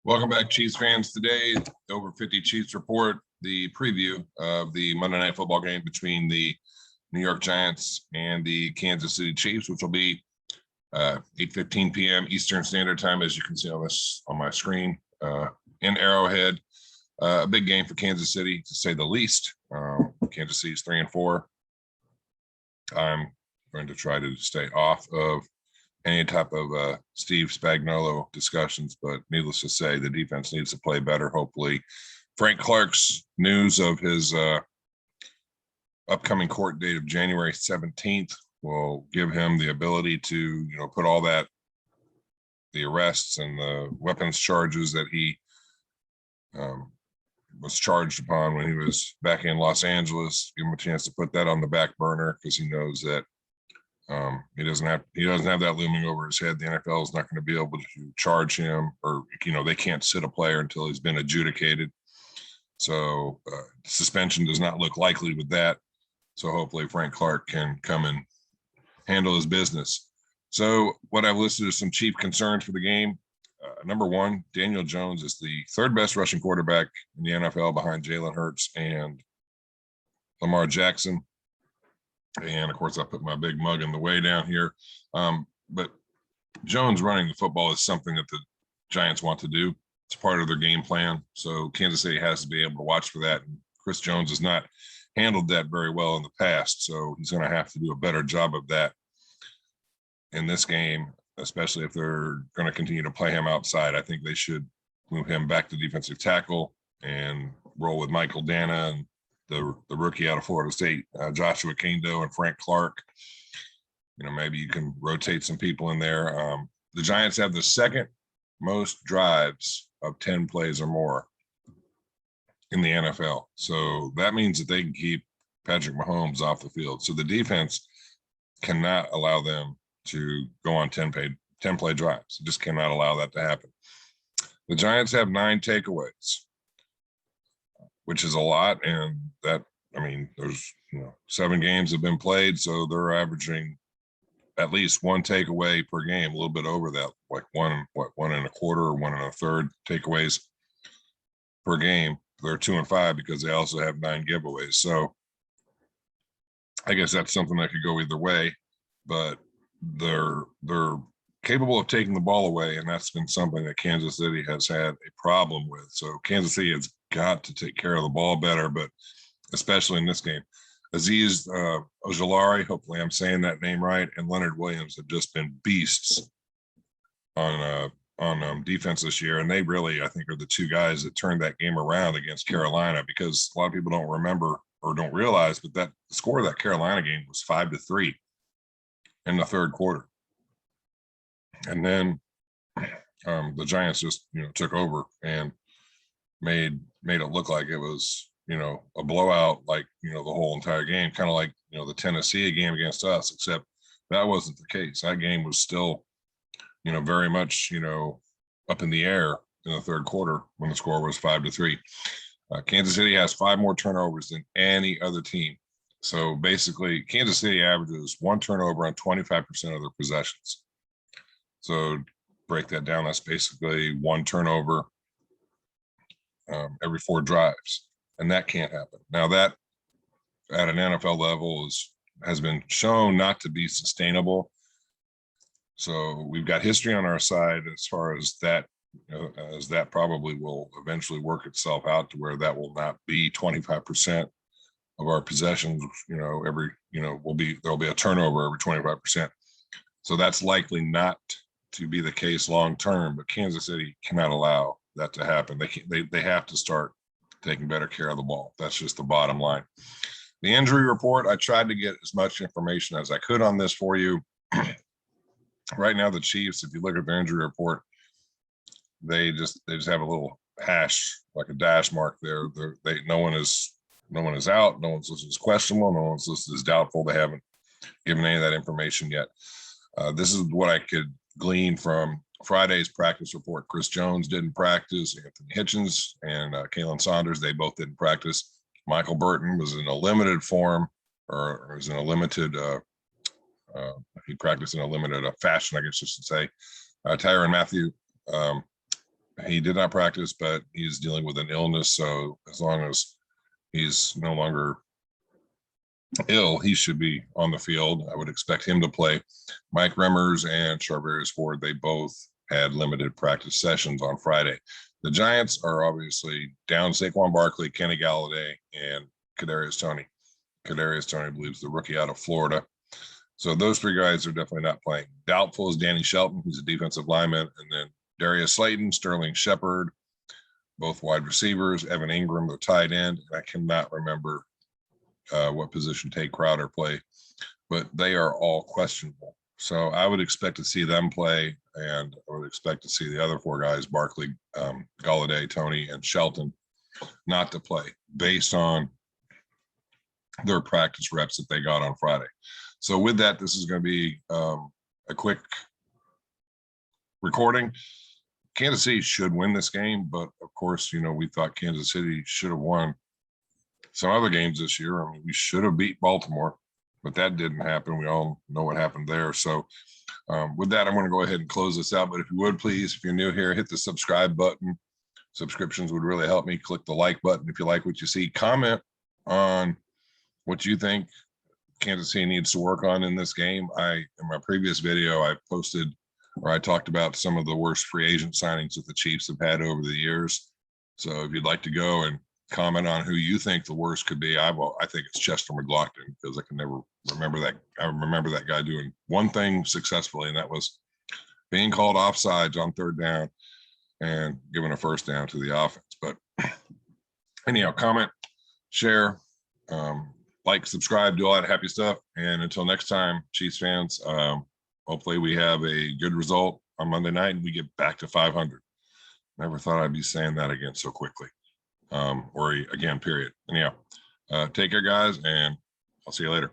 Welcome back, Chiefs fans. Today, Over 50 Chiefs report the preview of the Monday Night Football game between the New York Giants and the Kansas City Chiefs, which will be 8:15 p.m. Eastern Standard Time, as you can see on my screen in Arrowhead. A big game for Kansas City, to say the least. Kansas City is 3-4. I'm going to try to stay off of any type of Steve Spagnuolo discussions, but needless to say, the defense needs to play better. Hopefully, Frank Clark's news of his upcoming court date of January 17th will give him the ability to, put all that, the arrests and the weapons charges that he was charged upon when he was back in Los Angeles, give him a chance to put that on the back burner, because he knows that he doesn't have that looming over his head. The NFL is not going to be able to charge him, or they can't sit a player until he's been adjudicated. So suspension does not look likely with that. So hopefully Frank Clark can come and handle his business. So what I've listed is some chief concerns for the game. Number one, Daniel Jones is the third best rushing quarterback in the NFL behind Jalen Hurts and Lamar Jackson. And of course, I put my big mug in the way down here. But Jones running the football is something that the Giants want to do. It's part of their game plan. So Kansas City has to be able to watch for that. And Chris Jones has not handled that very well in the past. So he's going to have to do a better job of that in this game, especially if they're going to continue to play him outside. I think they should move him back to defensive tackle and roll with Michael Dana and the rookie out of Florida State, Joshua Kendo and Frank Clark. Maybe you can rotate some people in there. The Giants have the second most drives of 10 plays or more in the NFL. So that means that they can keep Patrick Mahomes off the field. So the defense cannot allow them to go on 10-play drives. It just cannot allow that to happen. The Giants have 9 takeaways, which is a lot. And there's 7 games have been played, so they're averaging at least 1 takeaway per game, a little bit over that, like 1.25 or 1 1/3 takeaways per game. They're 2-5 because they also have 9 giveaways. So I guess that's something that could go either way, but they're capable of taking the ball away, and that's been something that Kansas City has had a problem with. So Kansas City has got to take care of the ball better, but especially in this game. Azeez Ojulari, hopefully I'm saying that name right, and Leonard Williams have just been beasts on defense this year, and they really, I think, are the 2 guys that turned that game around against Carolina, because a lot of people don't remember or don't realize, but that the score of that Carolina game was 5-3 in the third quarter. And then the Giants just, took over and made it look like it was, a blowout, like, the whole entire game, kind of like, the Tennessee game against us, except that wasn't the case. That game was still, very much, up in the air in the third quarter when the score was 5-3. Kansas City has 5 more turnovers than any other team. So basically, Kansas City averages 1 turnover on 25% of their possessions. So break that down, that's basically 1 turnover every 4 drives, and that can't happen. Now, that at an NFL level has been shown not to be sustainable. So we've got history on our side as far as that, as that probably will eventually work itself out to where that will not be 25% of our possessions. Every there'll be a turnover every 25%. So that's likely not to be the case long term, but Kansas City cannot allow that to happen. They have to start taking better care of the ball. That's just the bottom line. The injury report, I tried to get as much information as I could on this for you. Right now, the Chiefs, if you look at their injury report, they just have a little hash, like a dash mark there. No one is out. No one's listed as questionable. No one's listed as doubtful. They haven't given any of that information yet. This is what I could glean from Friday's practice report. Chris Jones didn't practice. Anthony Hitchens and Kalen Saunders, they both didn't practice. Michael Burton was in a limited form, or was in a limited he practiced in a limited fashion, I guess I should say. Tyrann Mathieu he did not practice, but he's dealing with an illness. So as long as he's no longer ill, he should be on the field. I would expect him to play. Mike Remmers and Charvarius Ford, they both had limited practice sessions on Friday. The Giants are obviously down Saquon Barkley, Kenny Galladay, and Kadarius Toney. Kadarius Toney, I believe, is the rookie out of Florida. So those three guys are definitely not playing. Doubtful is Danny Shelton, who's a defensive lineman, and then Darius Slayton, Sterling Shepard, both wide receivers, Evan Ingram, the tight end. And I cannot remember what position Tate Crowder play, but they are all questionable. So I would expect to see them play, and I would expect to see the other four guys, Barkley, Galladay, Toney, and Shelton, not to play based on their practice reps that they got on Friday. So with that, this is going to be a quick recording. Kansas City should win this game, but of course, you know, we thought Kansas City should have won some other games this year. I mean, we should have beat Baltimore, but that didn't happen. We all know what happened there. So with that, I'm going to go ahead and close this out. But if you would, please, if you're new here, hit the subscribe button. Subscriptions would really help me. Click the like button if you like what you see. Comment on what you think Kansas City needs to work on in this game. In my previous video, I posted where I talked about some of the worst free agent signings that the Chiefs have had over the years. So if you'd like to go and comment on who you think the worst could be, I think it's Chester McLaughlin, because I can never remember that. I remember that guy doing one thing successfully, and that was being called offsides on third down and giving a first down to the offense. But anyhow, comment, share, like, subscribe, do all that happy stuff. And until next time, Chiefs fans, hopefully we have a good result on Monday night and we get back to 500. Never thought I'd be saying that again so quickly, or again, period. Anyhow, take care, guys, and I'll see you later.